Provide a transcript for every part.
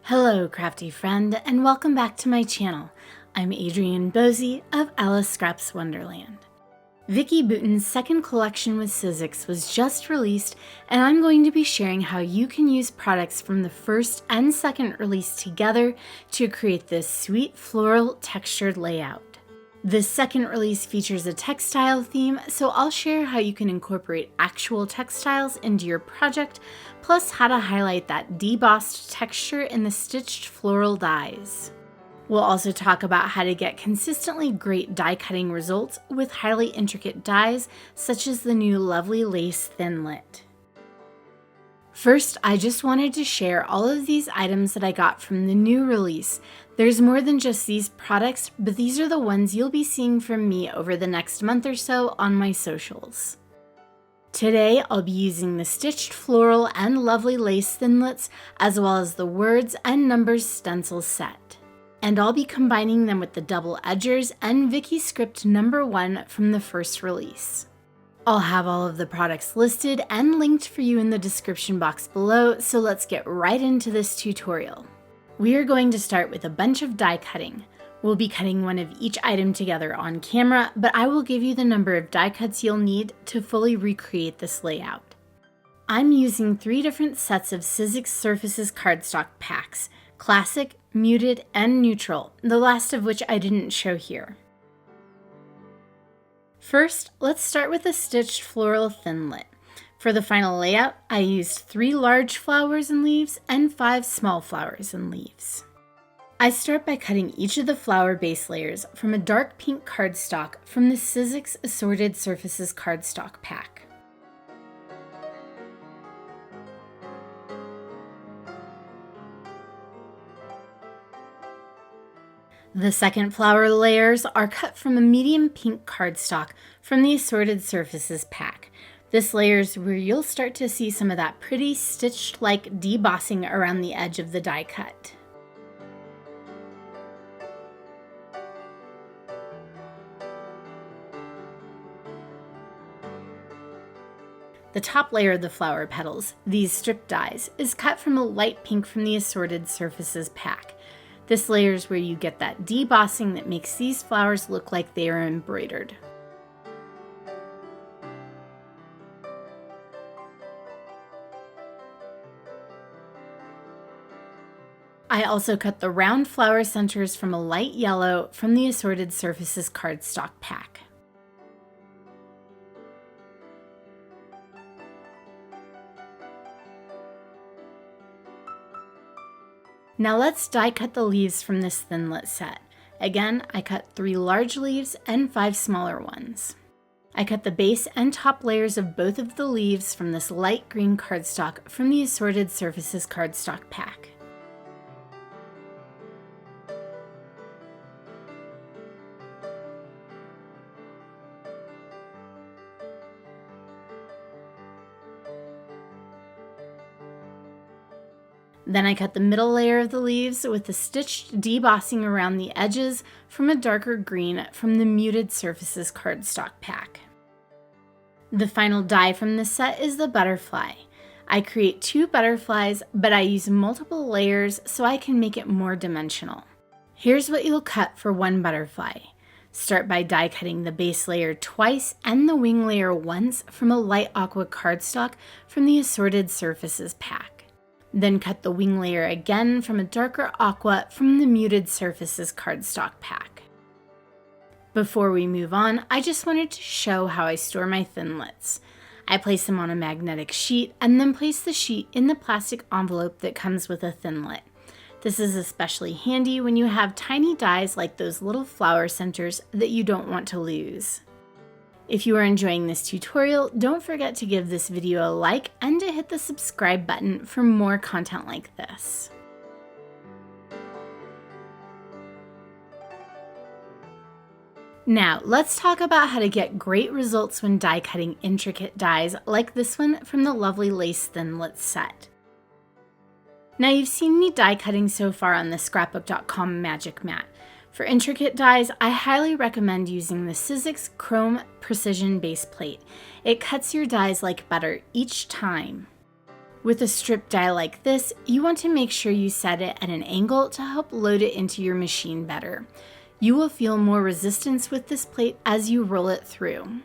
Hello, crafty friend, and welcome back to my channel. I'm Adrienne Boutin of Alice Scraps Wonderland. Vicki Boutin's second collection with Sizzix was just released, and I'm going to be sharing how you can use products from the first and second release together to create this sweet floral textured layout. The second release features a textile theme, so I'll share how you can incorporate actual textiles into your project, plus how to highlight that debossed texture in the stitched floral dies. We'll also talk about how to get consistently great die cutting results with highly intricate dies, such as the new lovely lace thinlet. First, I just wanted to share all of these items that I got from the new release. There's more than just these products, but these are the ones you'll be seeing from me over the next month or so on my socials. Today, I'll be using the stitched floral and lovely lace thinlets, as well as the words and numbers stencil set. And I'll be combining them with the double edgers and Vicki script number 1 from the first release. I'll have all of the products listed and linked for you in the description box below, so let's get right into this tutorial. We are going to start with a bunch of die cutting. We'll be cutting one of each item together on camera, but I will give you the number of die cuts you'll need to fully recreate this layout. I'm using 3 different sets of Sizzix Surfaces cardstock packs: Classic, Muted, and Neutral, the last of which I didn't show here. First, let's start with a stitched floral thinlet. For the final layout, I used 3 large flowers and leaves and 5 small flowers and leaves. I start by cutting each of the flower base layers from a dark pink cardstock from the Sizzix Assorted Surfaces cardstock pack. The second flower layers are cut from a medium pink cardstock from the Assorted Surfaces pack. This layer is where you'll start to see some of that pretty stitched-like debossing around the edge of the die cut. The top layer of the flower petals, these strip dies, is cut from a light pink from the Assorted Surfaces pack. This layer is where you get that debossing that makes these flowers look like they are embroidered. I also cut the round flower centers from a light yellow from the Assorted Surfaces cardstock pack. Now let's die cut the leaves from this thinlet set. Again, I cut 3 large leaves and 5 smaller ones. I cut the base and top layers of both of the leaves from this light green cardstock from the Assorted Surfaces cardstock pack. Then I cut the middle layer of the leaves with the stitched debossing around the edges from a darker green from the Muted Surfaces cardstock pack. The final die from this set is the butterfly. I create 2 butterflies, but I use multiple layers so I can make it more dimensional. Here's what you'll cut for one butterfly. Start by die cutting the base layer twice and the wing layer once from a light aqua cardstock from the Assorted Surfaces pack. Then cut the wing layer again from a darker aqua from the Muted Surfaces cardstock pack. Before we move on, I just wanted to show how I store my thinlets. I place them on a magnetic sheet and then place the sheet in the plastic envelope that comes with a thinlet. This is especially handy when you have tiny dies like those little flower centers that you don't want to lose. If you are enjoying this tutorial, don't forget to give this video a like and to hit the subscribe button for more content like this. Now, let's talk about how to get great results when die cutting intricate dies like this one from the lovely lace thinlet set. Now, you've seen me die cutting so far on the scrapbook.com magic mat. For intricate dies, I highly recommend using the Sizzix Chrome Precision Base Plate. It cuts your dies like butter each time. With a strip die like this, you want to make sure you set it at an angle to help load it into your machine better. You will feel more resistance with this plate as you roll it through.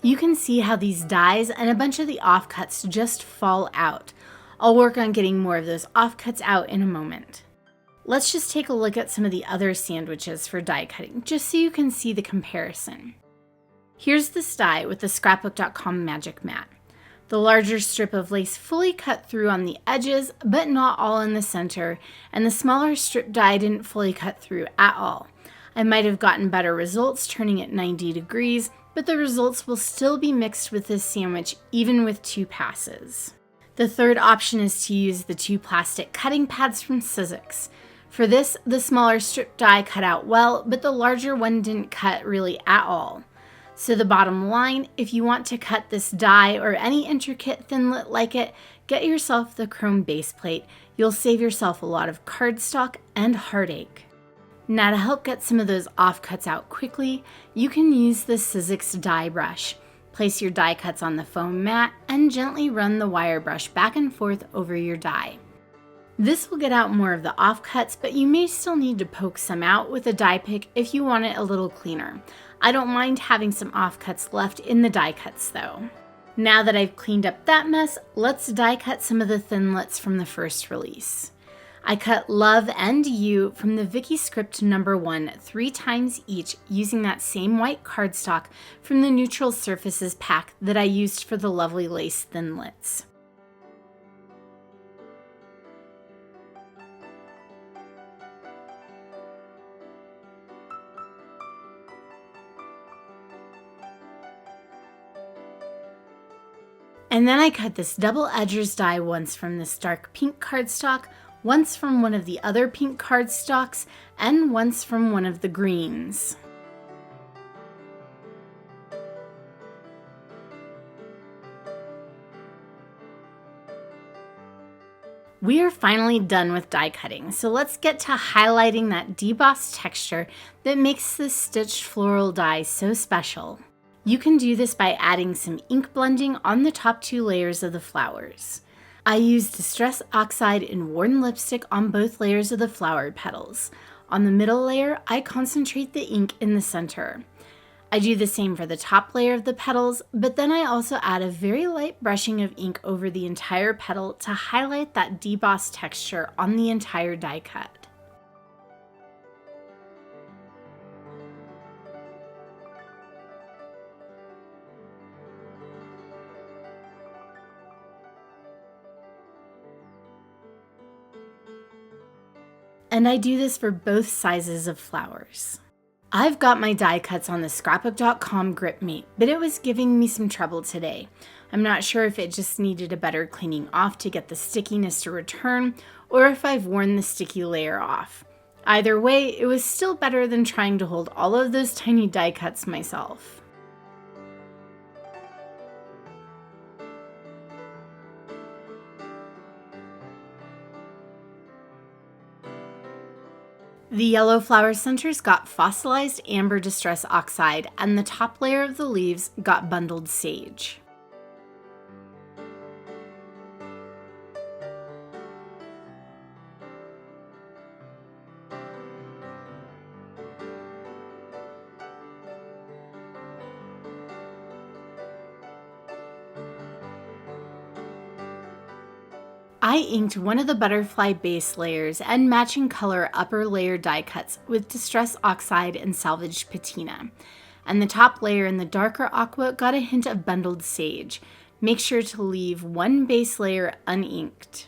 You can see how these dies and a bunch of the offcuts just fall out. I'll work on getting more of those offcuts out in a moment. Let's just take a look at some of the other sandwiches for die cutting, just so you can see the comparison. Here's this die with the scrapbook.com magic mat. The larger strip of lace fully cut through on the edges, but not all in the center, and the smaller strip die didn't fully cut through at all. I might have gotten better results turning it 90 degrees, but the results will still be mixed with this sandwich even with 2 passes. The third option is to use the 2 plastic cutting pads from Sizzix. For this, the smaller strip die cut out well, but the larger one didn't cut really at all. So the bottom line, if you want to cut this die or any intricate thinlet like it, get yourself the chrome base plate. You'll save yourself a lot of cardstock and heartache. Now to help get some of those offcuts out quickly, you can use the Sizzix die brush. Place your die cuts on the foam mat and gently run the wire brush back and forth over your die. This will get out more of the offcuts, but you may still need to poke some out with a die pick if you want it a little cleaner. I don't mind having some offcuts left in the die cuts though. Now that I've cleaned up that mess, let's die cut some of the thinlets from the first release. I cut Love and You from the Vicki script number 1 3 times each using that same white cardstock from the Neutral Surfaces pack that I used for the lovely lace thinlets. And then I cut this double edgers die once from this dark pink cardstock, once from one of the other pink cardstocks, and once from one of the greens. We are finally done with die cutting, so let's get to highlighting that debossed texture that makes this stitched floral die so special. You can do this by adding some ink blending on the top 2 layers of the flowers. I used Distress Oxide and Worn Lipstick on both layers of the flower petals. On the middle layer, I concentrate the ink in the center. I do the same for the top layer of the petals, but then I also add a very light brushing of ink over the entire petal to highlight that debossed texture on the entire die cut. And I do this for both sizes of flowers. I've got my die cuts on the scrapbook.com grip mate, but it was giving me some trouble today. I'm not sure if it just needed a better cleaning off to get the stickiness to return, or if I've worn the sticky layer off. Either way, it was still better than trying to hold all of those tiny die cuts myself. The yellow flower centers got fossilized amber Distress Oxide, and the top layer of the leaves got bundled sage. I inked one of the butterfly base layers and matching color upper layer die cuts with Distress Oxide and Salvaged Patina, and the top layer in the darker aqua got a hint of bundled sage. Make sure to leave one base layer uninked.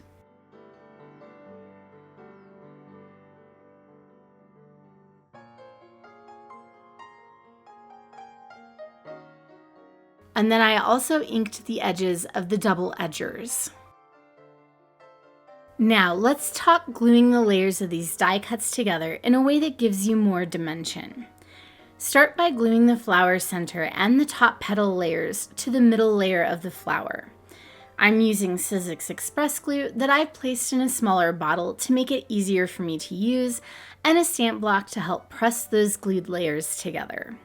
And then I also inked the edges of the double edgers. Now let's talk gluing the layers of these die cuts together in a way that gives you more dimension. Start by gluing the flower center and the top petal layers to the middle layer of the flower. I'm using Sizzix Express glue that I've placed in a smaller bottle to make it easier for me to use, and a stamp block to help press those glued layers together.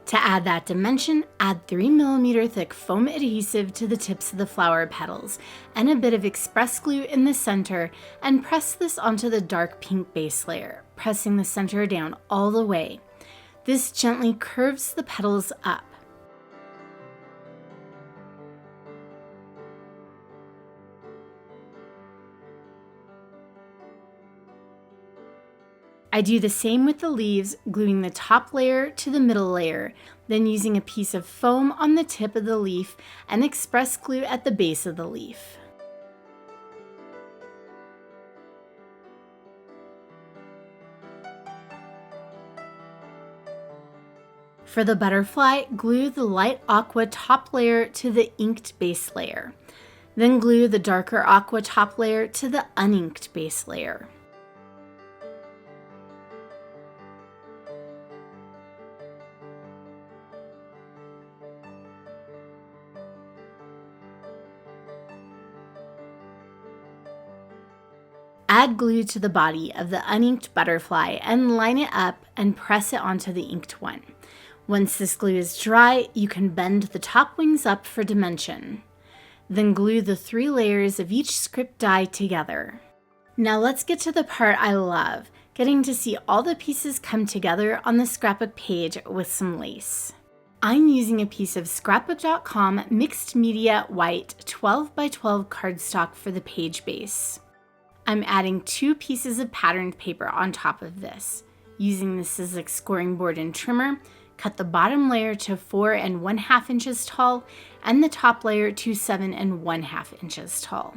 To add that dimension, add 3mm thick foam adhesive to the tips of the flower petals and a bit of express glue in the center, and press this onto the dark pink base layer, pressing the center down all the way. This gently curves the petals up. I do the same with the leaves, gluing the top layer to the middle layer, then using a piece of foam on the tip of the leaf and express glue at the base of the leaf. For the butterfly, glue the light aqua top layer to the inked base layer. Then glue the darker aqua top layer to the uninked base layer. Add glue to the body of the uninked butterfly and line it up and press it onto the inked one. Once this glue is dry, you can bend the top wings up for dimension. Then glue the 3 layers of each script die together. Now let's get to the part I love, getting to see all the pieces come together on the scrapbook page with some lace. I'm using a piece of scrapbook.com mixed media white 12x12 cardstock for the page base. I'm adding 2 pieces of patterned paper on top of this. Using the Sizzix scoring board and trimmer, cut the bottom layer to 4 1/2 inches tall and the top layer to 7 1/2 inches tall.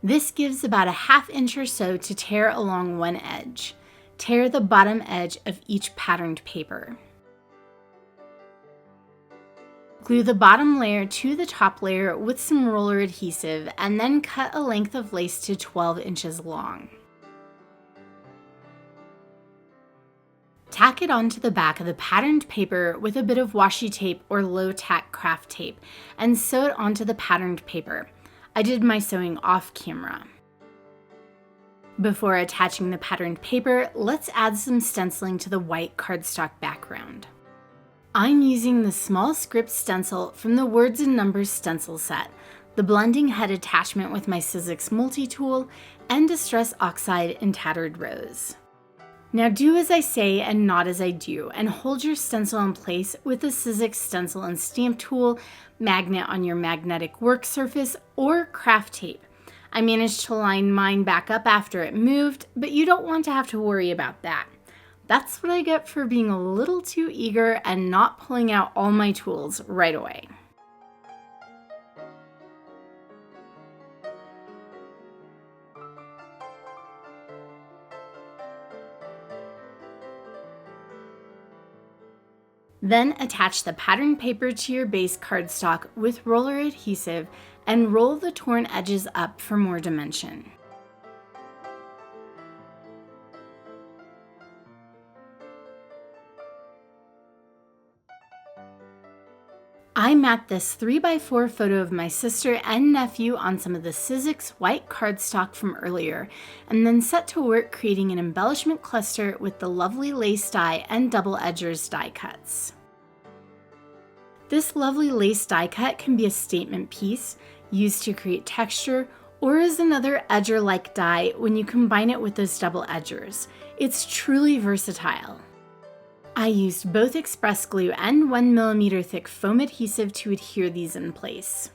This gives about a 1/2 inch or so to tear along one edge. Tear the bottom edge of each patterned paper. Glue the bottom layer to the top layer with some roller adhesive and then cut a length of lace to 12 inches long. Tack it onto the back of the patterned paper with a bit of washi tape or low tack craft tape and sew it onto the patterned paper. I did my sewing off camera. Before attaching the patterned paper, let's add some stenciling to the white cardstock background. I'm using the small script stencil from the Words and Numbers stencil set, the blending head attachment with my Sizzix multi-tool, and Distress Oxide in Tattered Rose. Now do as I say and not as I do, and hold your stencil in place with the Sizzix stencil and stamp tool, magnet on your magnetic work surface, or craft tape. I managed to line mine back up after it moved, but you don't want to have to worry about that. That's what I get for being a little too eager and not pulling out all my tools right away. Then attach the pattern paper to your base cardstock with roller adhesive and roll the torn edges up for more dimension. I mapped this 3x4 photo of my sister and nephew on some of the Sizzix white cardstock from earlier, and then set to work creating an embellishment cluster with the lovely lace die and double edgers die cuts. This lovely lace die cut can be a statement piece, used to create texture, or as another edger-like die when you combine it with those double edgers. It's truly versatile. I used both express glue and 1mm thick foam adhesive to adhere these in place.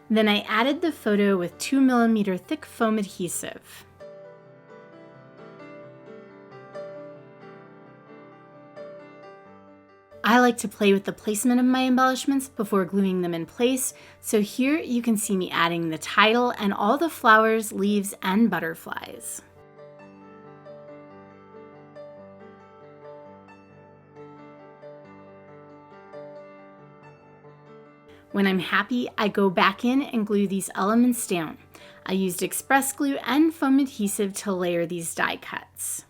Then I added the photo with 2mm thick foam adhesive. I like to play with the placement of my embellishments before gluing them in place, so here you can see me adding the title and all the flowers, leaves, and butterflies. When I'm happy, I go back in and glue these elements down. I used express glue and foam adhesive to layer these die cuts.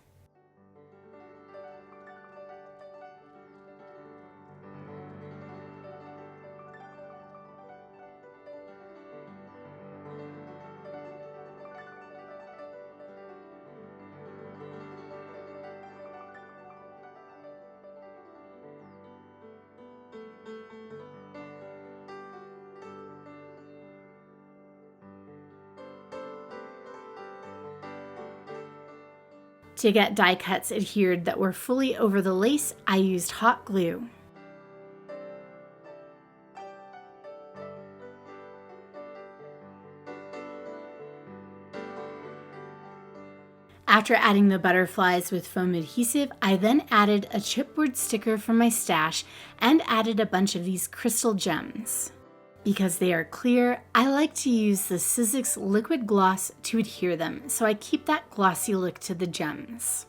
To get die cuts adhered that were fully over the lace, I used hot glue. After adding the butterflies with foam adhesive, I then added a chipboard sticker from my stash and added a bunch of these crystal gems. Because they are clear, I like to use the Sizzix liquid gloss to adhere them, so I keep that glossy look to the gems.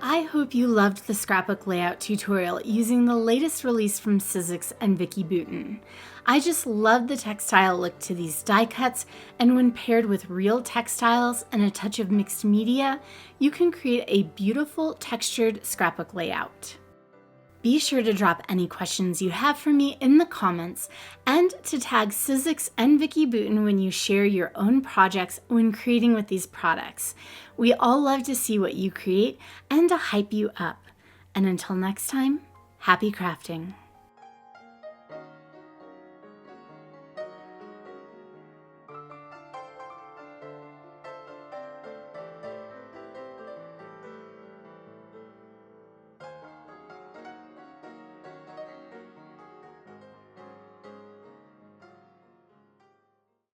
I hope you loved the scrapbook layout tutorial using the latest release from Sizzix and Vicki Boutin. I just love the textile look to these die cuts, and when paired with real textiles and a touch of mixed media, you can create a beautiful textured scrapbook layout. Be sure to drop any questions you have for me in the comments and to tag Sizzix and Vicki Boutin when you share your own projects when creating with these products. We all love to see what you create and to hype you up. And until next time, happy crafting.